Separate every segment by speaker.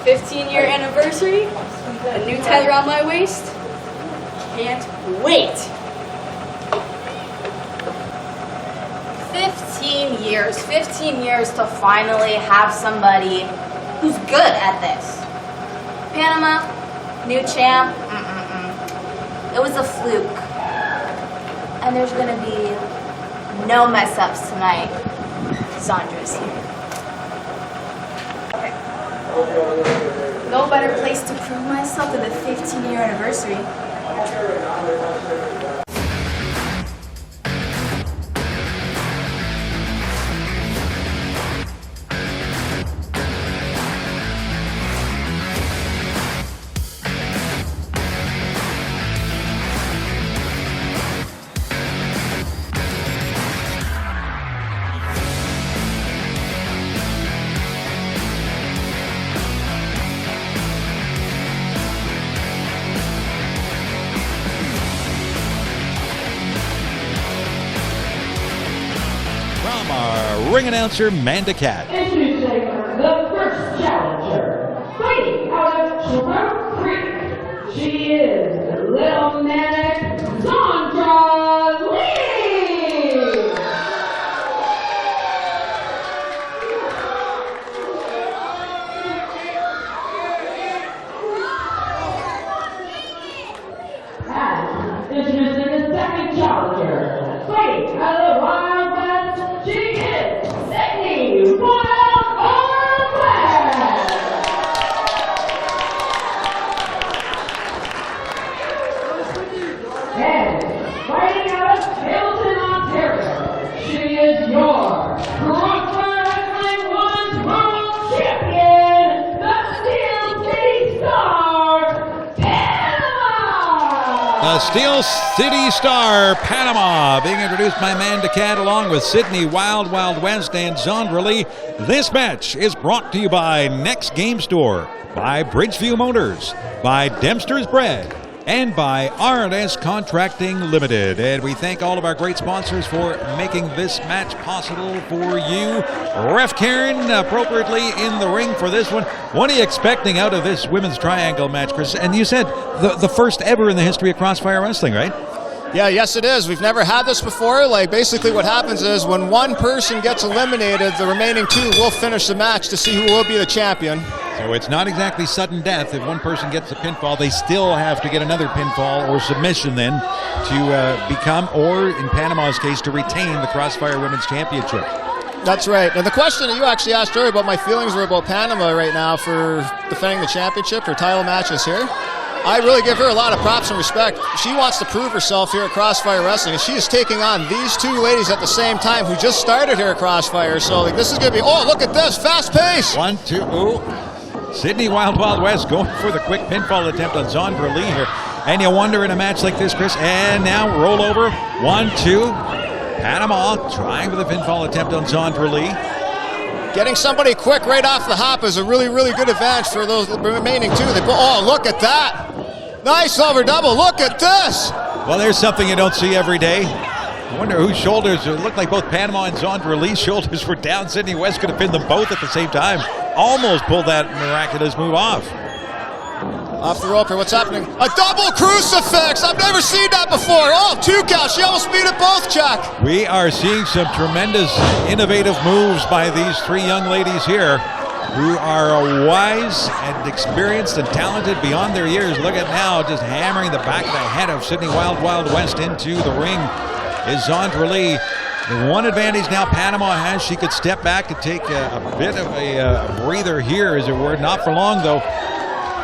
Speaker 1: 15-year anniversary, a new tether around my waist. Can't wait. 15 years to finally have somebody who's good at this. Panama, new champ, it was a fluke. And there's gonna be no mess ups tonight. Zondra's here. No better place to prove myself than the 15-year anniversary.
Speaker 2: Our ring announcer, Manda Cat.
Speaker 3: Introducing the first challenger, fighting out of Sugar Creek. She is Little Manic Zondra Lee. And introducing the second challenger, fighting out of Wild West. She is Sydney Wild West. And fighting out of Hamilton, Ontario, she is your Crossfire Wrestling Women's World Champion, the Steel City Star, Panama.
Speaker 2: The Steel City Star, Panama, being introduced by Manda Cat along with Sydney Wild West and Zondra Lee. This match is brought to you by Next Game Store, by Bridgeview Motors, by Dempster's Bread, and by R&S Contracting Limited. And we thank all of our great sponsors for making this match possible for you. Ref Karen appropriately in the ring for this one. What are you expecting out of this women's triangle match, Chris? And you said the first ever in the history of Crossfire Wrestling, right?
Speaker 4: Yeah, yes it is. We've never had this before. Like, basically what happens is when one person gets eliminated, the remaining two will finish the match to see who will be the champion.
Speaker 2: So it's not exactly sudden death. If one person gets a pinfall, they still have to get another pinfall or submission then to become, or in Panama's case, to retain the Crossfire Women's Championship.
Speaker 4: That's right. And the question that you actually asked earlier about my feelings were about Panama right now for defending the championship, her title matches here. I really give her a lot of props and respect. She wants to prove herself here at Crossfire Wrestling, and she is taking on these two ladies at the same time who just started here at Crossfire. So like, this is going to be, oh, look at this, fast pace.
Speaker 2: 1, 2, ooh. Sydney Wild West going for the quick pinfall attempt on Zondra Lee here. And you wonder in a match like this, Chris, and now roll over. 1, 2. Panama trying with a pinfall attempt on Zondra Lee.
Speaker 4: Getting somebody quick right off the hop is a really, really good advantage for those remaining two. Oh, look at that. Nice over double. Look at this.
Speaker 2: Well, there's something you don't see every day. I wonder whose shoulders, it looked like both Panama and Zondra Lee's shoulders were down. Sydney West could have pinned them both at the same time. Almost pulled that miraculous move off.
Speaker 4: Off the rope here, what's happening? A double crucifix! I've never seen that before! Oh, 2 count, she almost beat it both, Chuck!
Speaker 2: We are seeing some tremendous innovative moves by these three young ladies here who are wise and experienced and talented beyond their years. Look at now, just hammering the back of the head of Sydney Wild West into the ring is Zondra Lee. The one advantage now Panama has, she could step back and take a bit of a breather here, as it were. Not for long, though.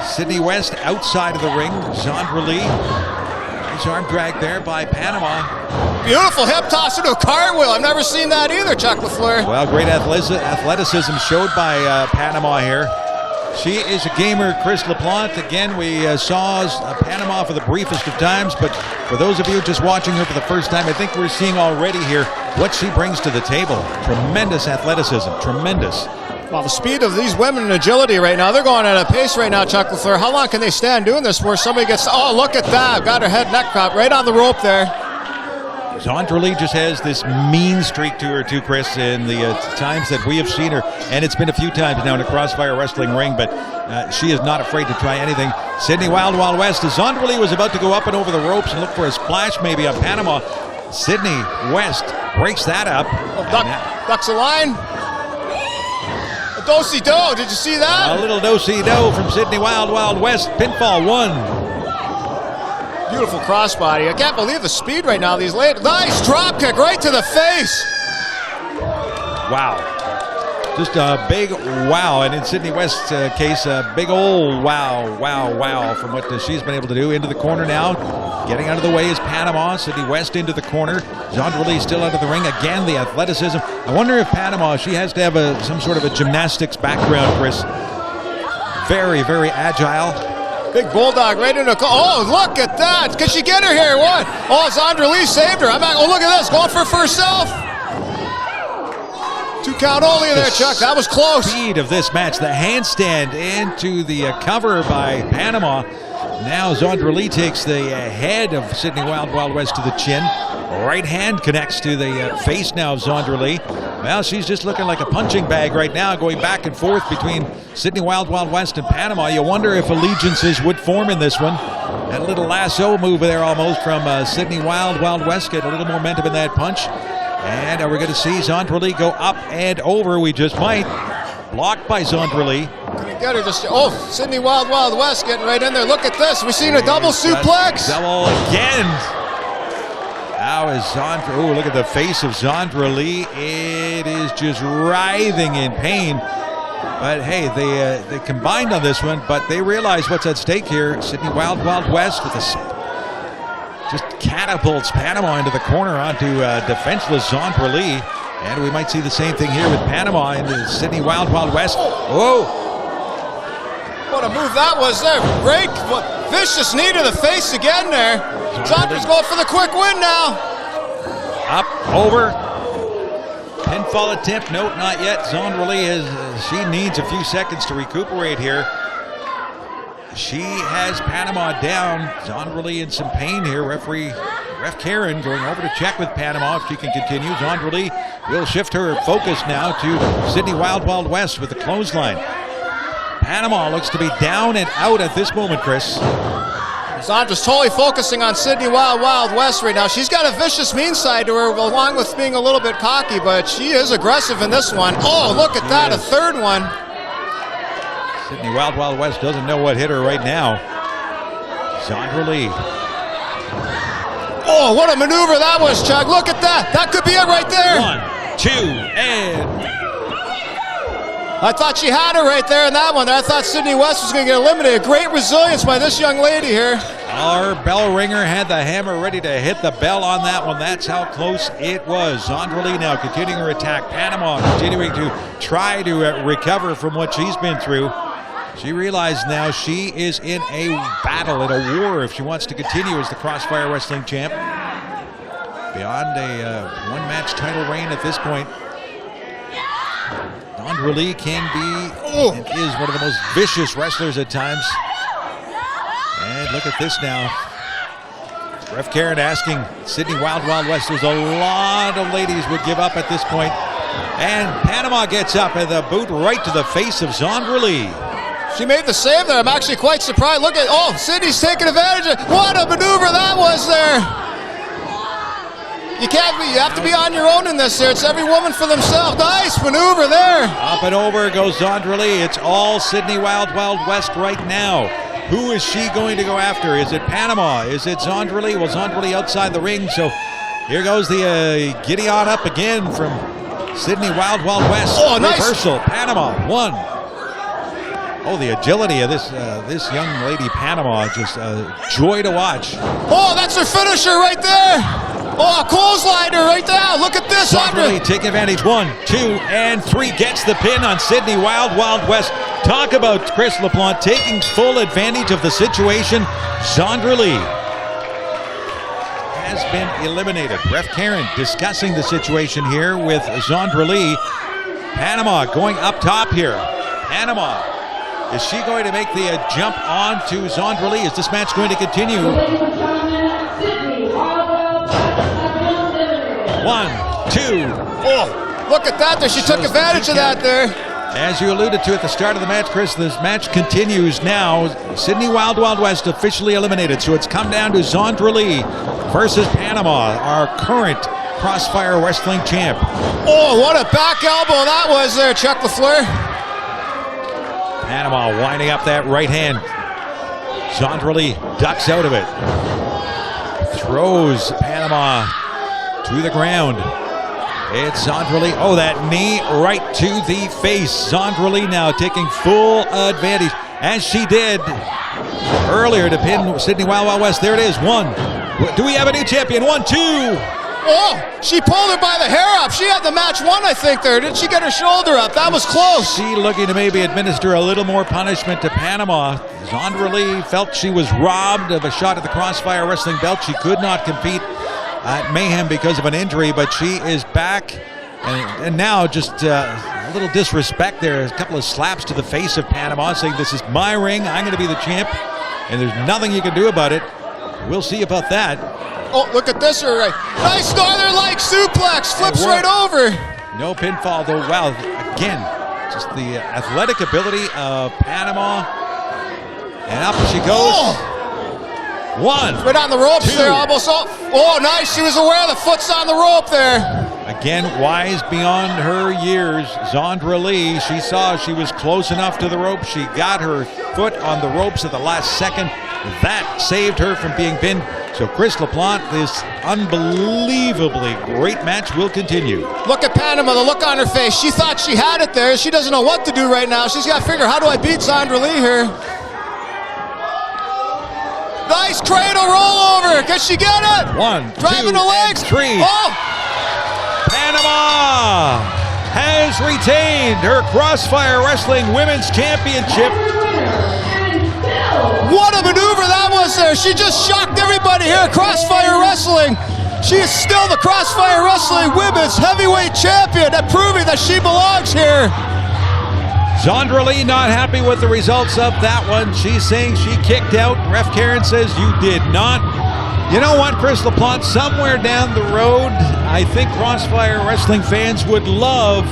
Speaker 2: Sydney West outside of the ring. Zondra Lee. Nice arm drag there by Panama.
Speaker 4: Beautiful hip toss into a cartwheel. I've never seen that either, Chuck LaFleur.
Speaker 2: Well, great athleticism showed by Panama here. She is a gamer, Chris LaPlante. Again, we saw Panama for the briefest of times, but for those of you just watching her for the first time, I think we're seeing already here what she brings to the table. Tremendous athleticism, tremendous.
Speaker 4: Well, the speed of these women and agility right now, they're going at a pace right now, Chuck LaFleur. How long can they stand doing this where somebody gets, oh, look at that, got her head neck prop right on the rope there.
Speaker 2: Zondra Lee just has this mean streak to her too, Chris, in the times that we have seen her, and it's been a few times now in a Crossfire wrestling ring, but she is not afraid to try anything. Sydney Wild Wild West, as Zondra Lee was about to go up and over the ropes and look for a splash maybe on Panama, Sydney West breaks that up.
Speaker 4: Ducks a line. A do-si-do, did you see that?
Speaker 2: A little do-si-do from Sydney Wild Wild West. Pinfall 1.
Speaker 4: Beautiful crossbody. I can't believe the speed right now. These late. Nice drop kick right to the face.
Speaker 2: Wow. Just a big wow. And in Sydney West's case, a big old wow from what she's been able to do. Into the corner now. Getting out of the way is Panama. Sydney West into the corner. Zondra Lee still out of the ring. Again, the athleticism. I wonder if Panama, she has to have some sort of a gymnastics background, Chris. Very, very agile.
Speaker 4: Big bulldog right into the oh, look at that. Can she get her here? What? Oh, Zondra Lee saved her. Oh, look at this. Going for herself. 2 count only there, Chuck. That was close.
Speaker 2: Speed of this match. The handstand into the cover by Panama. Now Zondra Lee takes the head of Sydney Wild Wild West to the chin. Right hand connects to the face now of Zondra Lee. Well, she's just looking like a punching bag right now, going back and forth between Sydney Wild Wild West and Panama. You wonder if allegiances would form in this one. That little lasso move there almost from Sydney Wild Wild West. Get a little momentum in that punch. And we're going to see Zondra Lee go up and over. We just might. Blocked by Zondra Lee.
Speaker 4: Couldn't get her just. Oh, Sydney Wild Wild West getting right in there. Look at this. We've seen a double suplex.
Speaker 2: Double again. Now is Zondra. Oh, look at the face of Zondra Lee. It is just writhing in pain. But hey, they combined on this one, but they realize what's at stake here. Sydney Wild Wild West with this just catapults Panama into the corner onto defenseless Zondra Lee. And we might see the same thing here with Panama into Sydney Wild Wild West. Whoa!
Speaker 4: What a move that was there. Great, vicious knee to the face again there. Zondra's going for the quick win now.
Speaker 2: Up, over. Pinfall attempt. Nope, not yet. Zondra Lee she needs a few seconds to recuperate here. She has Panama down. Zondra Lee in some pain here. Ref Karen going over to check with Panama if she can continue. Zondra Lee will shift her focus now to Sydney Wild Wild West with the clothesline. Panama looks to be down and out at this moment, Chris.
Speaker 4: Zondra's totally focusing on Sydney Wild Wild West right now. She's got a vicious mean side to her, along with being a little bit cocky, but she is aggressive in this one. Oh, look at that, a third one.
Speaker 2: Sydney Wild Wild West doesn't know what hit her right now. Zondra Lee.
Speaker 4: Oh, what a maneuver that was, Chuck. Look at that. That could be it right there.
Speaker 2: 1, 2, and...
Speaker 4: I thought she had her right there in that one. I thought Sydney West was going to get eliminated. Great resilience by this young lady here.
Speaker 2: Our bell ringer had the hammer ready to hit the bell on that one. That's how close it was. Zondra Lee now continuing her attack. Panama continuing to try to recover from what she's been through. She realized now she is in a battle, in a war, if she wants to continue as the Crossfire Wrestling champ. Beyond a one-match title reign at this point. Zondra Lee can be and is one of the most vicious wrestlers at times. And look at this now. Ref Karen asking Sydney Wild Wild West. There's a lot of ladies would give up at this point. And Panama gets up and the boot right to the face of Zondra Lee.
Speaker 4: She made the save there. I'm actually quite surprised. Look at, Sydney's taking advantage of, what a maneuver that was there. You have to be on your own in this here. It's every woman for themselves. Nice maneuver there.
Speaker 2: Up and over goes Zondra Lee. It's all Sydney Wild Wild West right now. Who is she going to go after? Is it Panama? Is it Zondra Lee? Well, Zondra Lee outside the ring. So here goes the giddy on up again from Sydney Wild Wild West.
Speaker 4: Oh, nice.
Speaker 2: Reversal. Panama, 1. Oh, the agility of this young lady Panama, just joy to watch.
Speaker 4: Oh, that's her finisher right there. Oh, clothesliner right there. Look at this.
Speaker 2: Zondra Lee taking advantage. 1, 2, and 3. Gets the pin on Sydney Wild Wild West. Talk about Chris LaPlante taking full advantage of the situation. Zondra Lee has been eliminated. Ref Karen discussing the situation here with Zondra Lee. Panama going up top here. Panama. Is she going to make the jump on to Zondra Lee? Is this match going to continue? 1, 2.
Speaker 4: Oh, look at that there. She took advantage of that there.
Speaker 2: As you alluded to at the start of the match, Chris, this match continues now. Sydney Wild Wild West officially eliminated, so it's come down to Zondra Lee versus Panama, our current Crossfire Wrestling champ.
Speaker 4: Oh, what a back elbow that was there, Chuck LaFleur.
Speaker 2: Panama winding up that right hand. Zondra Lee ducks out of it. Throws Panama to the ground. It's Zondra Lee. Oh, that knee right to the face. Zondra Lee now taking full advantage, as she did earlier to pin Sydney Wild Wild West. There it is. 1. Do we have a new champion? 1, 2.
Speaker 4: Oh, she pulled her by the hair up. She had the match won, I think, there. Did she get her shoulder up? That was close.
Speaker 2: She looking to maybe administer a little more punishment to Panama. Zondra Lee felt she was robbed of a shot at the Crossfire Wrestling belt. She could not compete at Mayhem because of an injury, but she is back. And now just a little disrespect there. A couple of slaps to the face of Panama, saying, this is my ring. I'm going to be the champ, and there's nothing you can do about it. We'll see about that.
Speaker 4: Oh, look at this. Right. Nice Northern Light suplex. Flips right over.
Speaker 2: No pinfall, though. Wow. Again, just the athletic ability of Panama. And up she goes.
Speaker 4: Oh.
Speaker 2: 1.
Speaker 4: Right on the ropes
Speaker 2: 2.
Speaker 4: there. Almost. Oh, nice. She was aware the foot's on the rope there.
Speaker 2: Again, wise beyond her years, Zondra Lee. She saw she was close enough to the rope. She got her foot on the ropes at the last second. That saved her from being pinned. So Chris LaPlante, this unbelievably great match will continue.
Speaker 4: Look at Panama, the look on her face. She thought she had it there. She doesn't know what to do right now. She's got to figure, how do I beat Zondra Lee here? Nice cradle rollover. Can she get it?
Speaker 2: 1, 2,
Speaker 4: driving the legs.
Speaker 2: 3.
Speaker 4: Oh!
Speaker 2: Panama has retained her Crossfire Wrestling Women's Championship.
Speaker 4: What a maneuver that was there. She just shocked everybody here at Crossfire Wrestling. She is still the Crossfire Wrestling Women's Heavyweight Champion, and proving that she belongs here.
Speaker 2: Zondra Lee not happy with the results of that one. She's saying she kicked out. Ref Karen says you did not. You know what, Chris LaPlante? Somewhere down the road, I think Crossfire Wrestling fans would love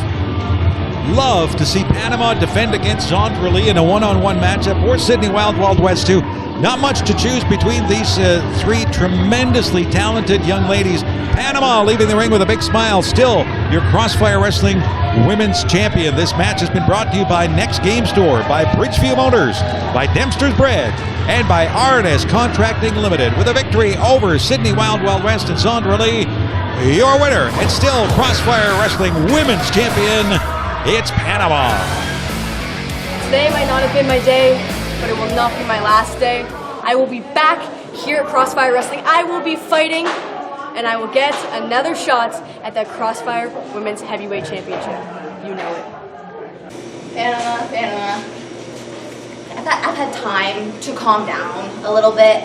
Speaker 2: to see Panama defend against Zondra Lee in a one-on-one matchup, or Sydney Wild Wild West too. Not much to choose between these 3 tremendously talented young ladies. Panama leaving the ring with a big smile, still your Crossfire Wrestling Women's Champion. This match has been brought to you by Next Game Store, by Bridgeview Motors, by Dempster's Bread, and by R&S Contracting Limited. With a victory over Sydney Wild Wild West and Zondra Lee, your winner and still Crossfire Wrestling Women's Champion, it's Panama.
Speaker 5: Today might not have been my day, but it will not be my last day. I will be back here at Crossfire Wrestling. I will be fighting, and I will get another shot at that Crossfire Women's Heavyweight Championship. You know it.
Speaker 1: Panama. I've had time to calm down a little bit.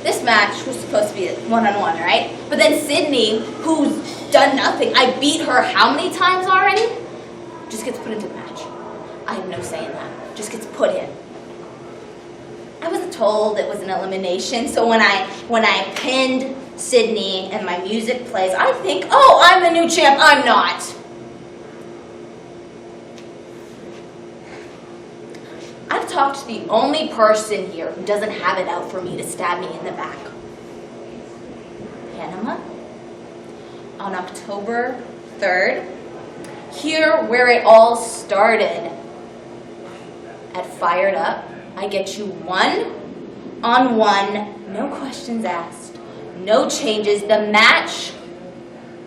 Speaker 1: This match was supposed to be a one-on-one, right? But then Sydney, who's done nothing, I beat her how many times already? Just gets put into the match. I have no say in that. Just gets put in. I wasn't told it was an elimination, so when I pinned Sydney and my music plays, I think, oh, I'm the new champ. I'm not. I've talked to the only person here who doesn't have it out for me to stab me in the back. Panama. On October 3rd, here where it all started. At Fired Up, I get you 1-on-1, no questions asked, no changes, the match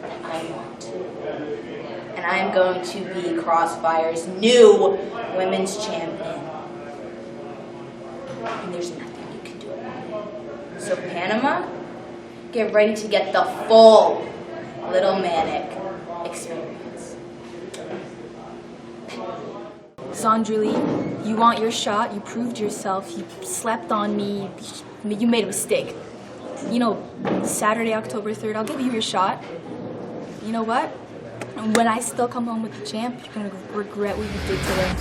Speaker 1: that I want. And I am going to be Crossfire's new women's champion. And there's nothing you can do about it. So Panama, get ready to get the full Little Manic experience.
Speaker 5: Zondra Lee, you want your shot, you proved yourself, you slept on me, you made a mistake. You know, Saturday, October 3rd, I'll give you your shot. You know what? When I still come home with the champ, you're gonna regret what you did today.